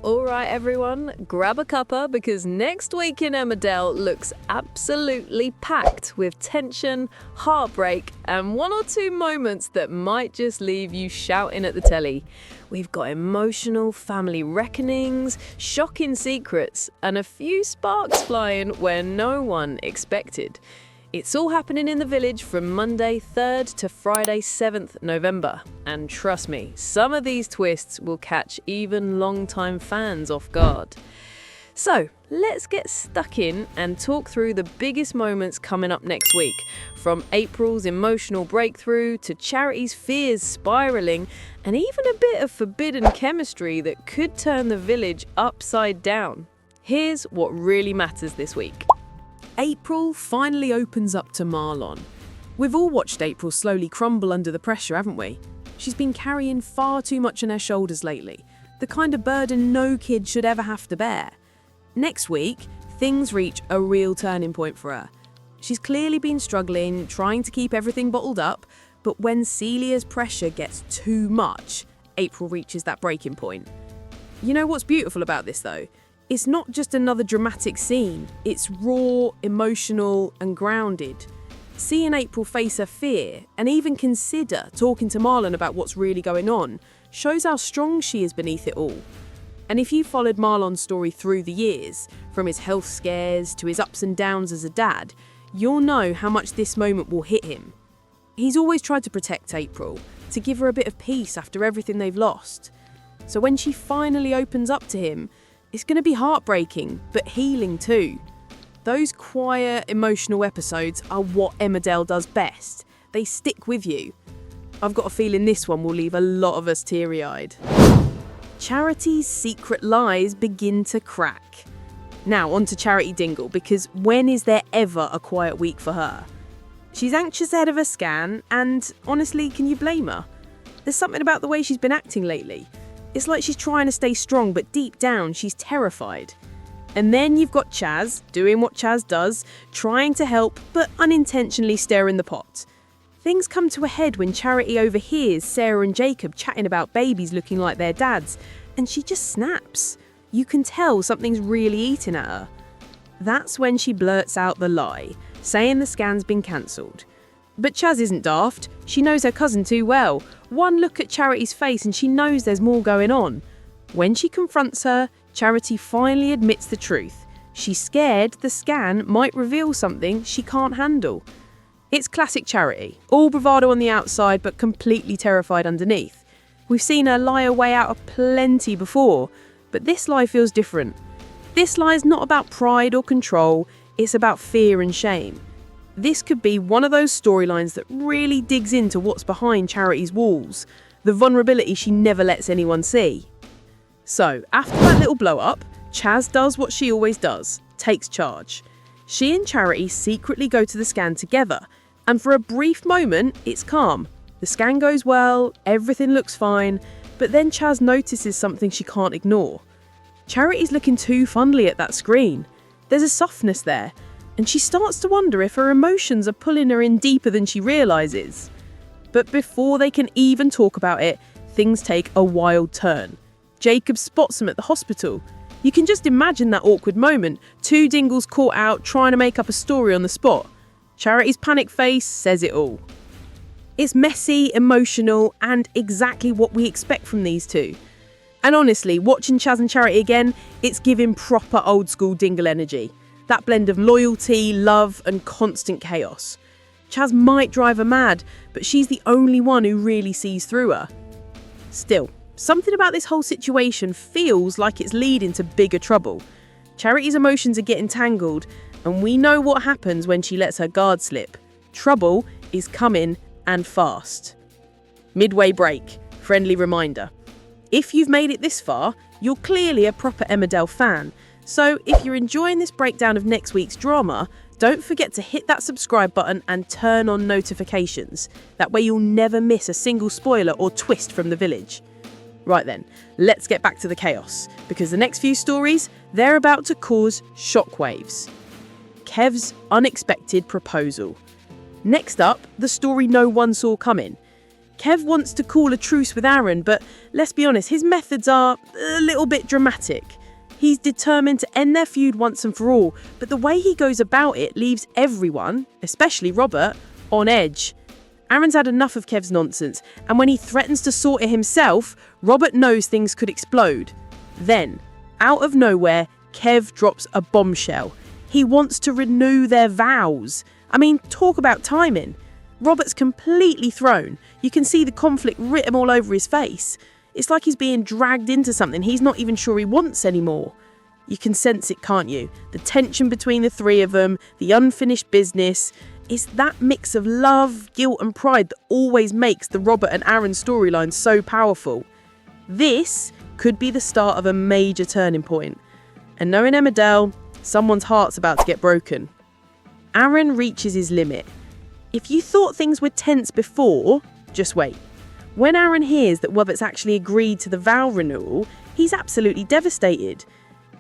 All right, everyone, grab a cuppa because next week in Emmerdale looks absolutely packed with tension, heartbreak, and one or two moments that might just leave you shouting at the telly. We've got emotional family reckonings, shocking secrets, and a few sparks flying where no one expected. It's all happening in the village from Monday 3rd to Friday 7th November. And trust me, some of these twists will catch even long-time fans off guard. So, let's get stuck in and talk through the biggest moments coming up next week. From April's emotional breakthrough to Charity's fears spiralling and even a bit of forbidden chemistry that could turn the village upside down. Here's what really matters this week. April finally opens up to Marlon. We've all watched April slowly crumble under the pressure, haven't we? She's been carrying far too much on her shoulders lately, the kind of burden no kid should ever have to bear. Next week, things reach a real turning point for her. She's clearly been struggling, trying to keep everything bottled up, but when Celia's pressure gets too much, April reaches that breaking point. You know what's beautiful about this though? It's not just another dramatic scene, it's raw, emotional and grounded. Seeing April face her fear and even consider talking to Marlon about what's really going on shows how strong she is beneath it all. And if you followed Marlon's story through the years, from his health scares to his ups and downs as a dad, you'll know how much this moment will hit him. He's always tried to protect April, to give her a bit of peace after everything they've lost. So when she finally opens up to him, it's going to be heartbreaking, but healing too. Those quiet, emotional episodes are what Emmerdale does best. They stick with you. I've got a feeling this one will leave a lot of us teary-eyed. Charity's secret lies begin to crack. Now on to Charity Dingle, because when is there ever a quiet week for her? She's anxious ahead of her scan, and honestly, can you blame her? There's something about the way she's been acting lately. It's like she's trying to stay strong, but deep down, she's terrified. And then you've got Chaz, doing what Chaz does, trying to help, but unintentionally stirring the pot. Things come to a head when Charity overhears Sarah and Jacob chatting about babies looking like their dads, and she just snaps. You can tell something's really eating at her. That's when she blurts out the lie, saying the scan's been cancelled. But Chaz isn't daft. She knows her cousin too well. One look at Charity's face and she knows there's more going on. When she confronts her, Charity finally admits the truth. She's scared the scan might reveal something she can't handle. It's classic Charity, all bravado on the outside but completely terrified underneath. We've seen her lie her way out of plenty before, but this lie feels different. This lie is not about pride or control, it's about fear and shame. This could be one of those storylines that really digs into what's behind Charity's walls, the vulnerability she never lets anyone see. So, after that little blow-up, Chaz does what she always does, takes charge. She and Charity secretly go to the scan together, and for a brief moment, it's calm. The scan goes well, everything looks fine, but then Chaz notices something she can't ignore. Charity's looking too fondly at that screen. There's a softness there, and she starts to wonder if her emotions are pulling her in deeper than she realises. But before they can even talk about it, things take a wild turn. Jacob spots them at the hospital. You can just imagine that awkward moment, two Dingles caught out trying to make up a story on the spot. Charity's panic face says it all. It's messy, emotional, and exactly what we expect from these two. And honestly, watching Chaz and Charity again, it's giving proper old school Dingle energy. That blend of loyalty, love, and constant chaos. Chaz might drive her mad, but she's the only one who really sees through her. Still, something about this whole situation feels like it's leading to bigger trouble. Charity's emotions are getting tangled, and we know what happens when she lets her guard slip. Trouble is coming, and fast. Midway break, friendly reminder. If you've made it this far, you're clearly a proper Emmerdale fan. So if you're enjoying this breakdown of next week's drama, don't forget to hit that subscribe button and turn on notifications. That way you'll never miss a single spoiler or twist from the village. Right then, let's get back to the chaos, because the next few stories, they're about to cause shockwaves. Kev's unexpected proposal. Next up, the story no one saw coming. Kev wants to call a truce with Aaron, but let's be honest, his methods are a little bit dramatic. He's determined to end their feud once and for all, but the way he goes about it leaves everyone, especially Robert, on edge. Aaron's had enough of Kev's nonsense, and when he threatens to sort it himself, Robert knows things could explode. Then, out of nowhere, Kev drops a bombshell. He wants to renew their vows. I mean, talk about timing. Robert's completely thrown. You can see the conflict written all over his face. It's like he's being dragged into something he's not even sure he wants anymore. You can sense it, can't you? The tension between the three of them, the unfinished business. It's that mix of love, guilt and pride that always makes the Robert and Aaron storyline so powerful. This could be the start of a major turning point. And knowing Emmerdale, someone's heart's about to get broken. Aaron reaches his limit. If you thought things were tense before, just wait. When Aaron hears that Robert's actually agreed to the vow renewal, he's absolutely devastated.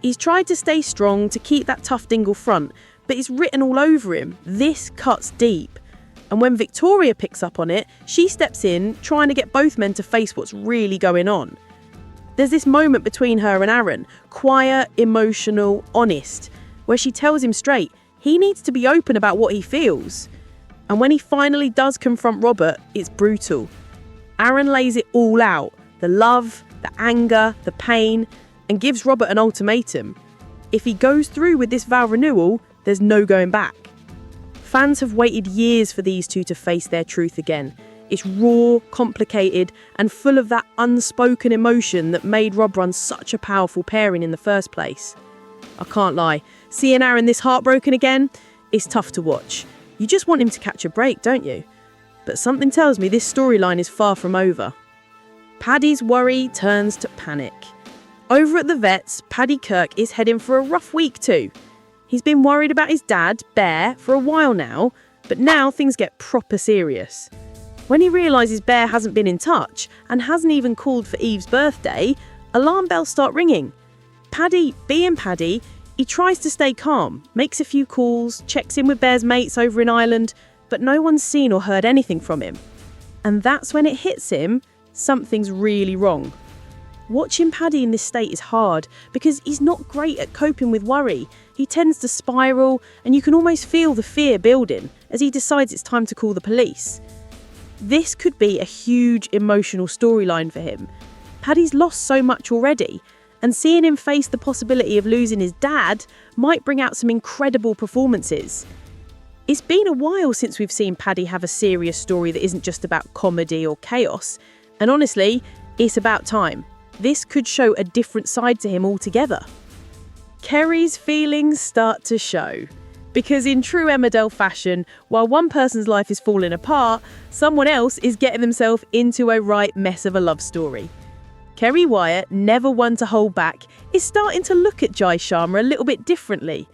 He's tried to stay strong to keep that tough dingle front, but it's written all over him. This cuts deep. And when Victoria picks up on it, she steps in, trying to get both men to face what's really going on. There's this moment between her and Aaron, quiet, emotional, honest, where she tells him straight, he needs to be open about what he feels. And when he finally does confront Robert, it's brutal. Aaron lays it all out, the love, the anger, the pain, and gives Robert an ultimatum. If he goes through with this vow renewal, there's no going back. Fans have waited years for these two to face their truth again. It's raw, complicated, and full of that unspoken emotion that made Rob run such a powerful pairing in the first place. I can't lie, seeing Aaron this heartbroken again, it's tough to watch. You just want him to catch a break, don't you? But something tells me this storyline is far from over. Paddy's worry turns to panic. Over at the vet's, Paddy Kirk is heading for a rough week too. He's been worried about his dad, Bear, for a while now, but now things get proper serious. When he realises Bear hasn't been in touch and hasn't even called for Eve's birthday, alarm bells start ringing. Paddy, being Paddy, he tries to stay calm, makes a few calls, checks in with Bear's mates over in Ireland, but no one's seen or heard anything from him. And that's when it hits him, something's really wrong. Watching Paddy in this state is hard because he's not great at coping with worry. He tends to spiral and you can almost feel the fear building as he decides it's time to call the police. This could be a huge emotional storyline for him. Paddy's lost so much already, and seeing him face the possibility of losing his dad might bring out some incredible performances. It's been a while since we've seen Paddy have a serious story that isn't just about comedy or chaos, and honestly, it's about time. This could show a different side to him altogether. Kerry's feelings start to show. Because in true Emmerdale fashion, while one person's life is falling apart, someone else is getting themselves into a right mess of a love story. Kerry Wyatt, never one to hold back, is starting to look at Jai Sharma a little bit differently.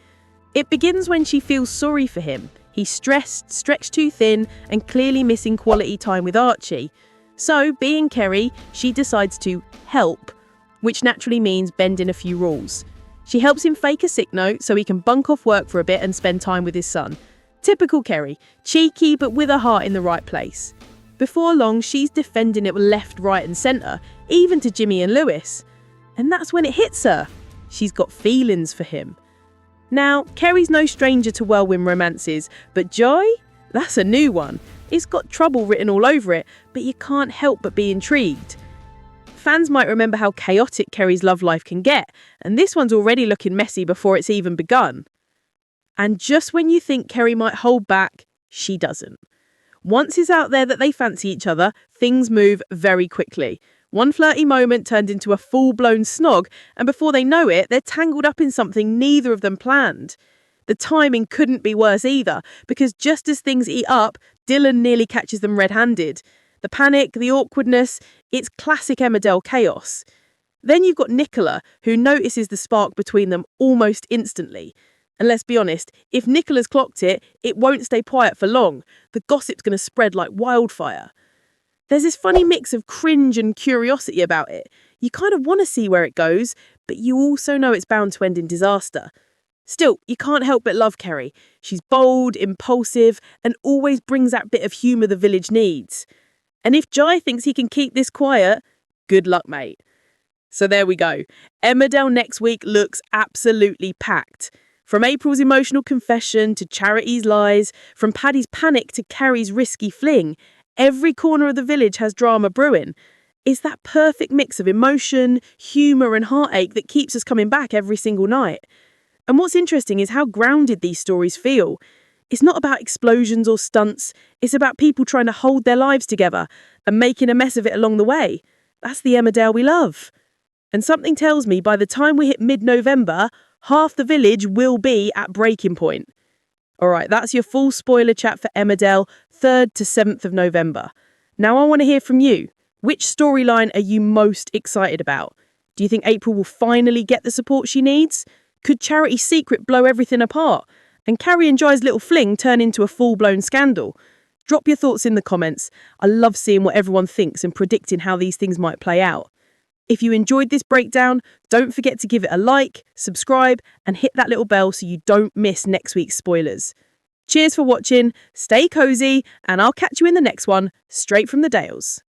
It begins when she feels sorry for him. He's stressed, stretched too thin, and clearly missing quality time with Archie. So, being Kerry, she decides to help, which naturally means bending a few rules. She helps him fake a sick note so he can bunk off work for a bit and spend time with his son. Typical Kerry, cheeky but with her heart in the right place. Before long, she's defending it left, right and centre, even to Jimmy and Lewis. And that's when it hits her. She's got feelings for him. Now, Kerry's no stranger to whirlwind romances, but Jai? That's a new one. It's got trouble written all over it, but you can't help but be intrigued. Fans might remember how chaotic Kerry's love life can get, and this one's already looking messy before it's even begun. And just when you think Kerry might hold back, she doesn't. Once it's out there that they fancy each other, things move very quickly. One flirty moment turned into a full-blown snog, and before they know it, they're tangled up in something neither of them planned. The timing couldn't be worse either, because just as things eat up, Dylan nearly catches them red-handed. The panic, the awkwardness, it's classic Emmerdale chaos. Then you've got Nicola, who notices the spark between them almost instantly. And let's be honest, if Nicola's clocked it, it won't stay quiet for long. The gossip's going to spread like wildfire. There's this funny mix of cringe and curiosity about it. You kind of want to see where it goes, but you also know it's bound to end in disaster. Still, you can't help but love Kerry. She's bold, impulsive, and always brings that bit of humour the village needs. And if Jai thinks he can keep this quiet, good luck, mate. So there we go. Emmerdale next week looks absolutely packed. From April's emotional confession to Charity's lies, from Paddy's panic to Kerry's risky fling, every corner of the village has drama brewing. It's that perfect mix of emotion, humour and heartache that keeps us coming back every single night. And what's interesting is how grounded these stories feel. It's not about explosions or stunts, it's about people trying to hold their lives together and making a mess of it along the way. That's the Emmerdale we love. And something tells me by the time we hit mid-November, half the village will be at breaking point. All right, that's your full spoiler chat for Emmerdale, 3rd to 7th of November. Now I want to hear from you. Which storyline are you most excited about? Do you think April will finally get the support she needs? Could Charity's secret blow everything apart? And Kerry and Jai's little fling turn into a full-blown scandal? Drop your thoughts in the comments. I love seeing what everyone thinks and predicting how these things might play out. If you enjoyed this breakdown, don't forget to give it a like, subscribe, and hit that little bell so you don't miss next week's spoilers. Cheers for watching, stay cozy, and I'll catch you in the next one, straight from the Dales.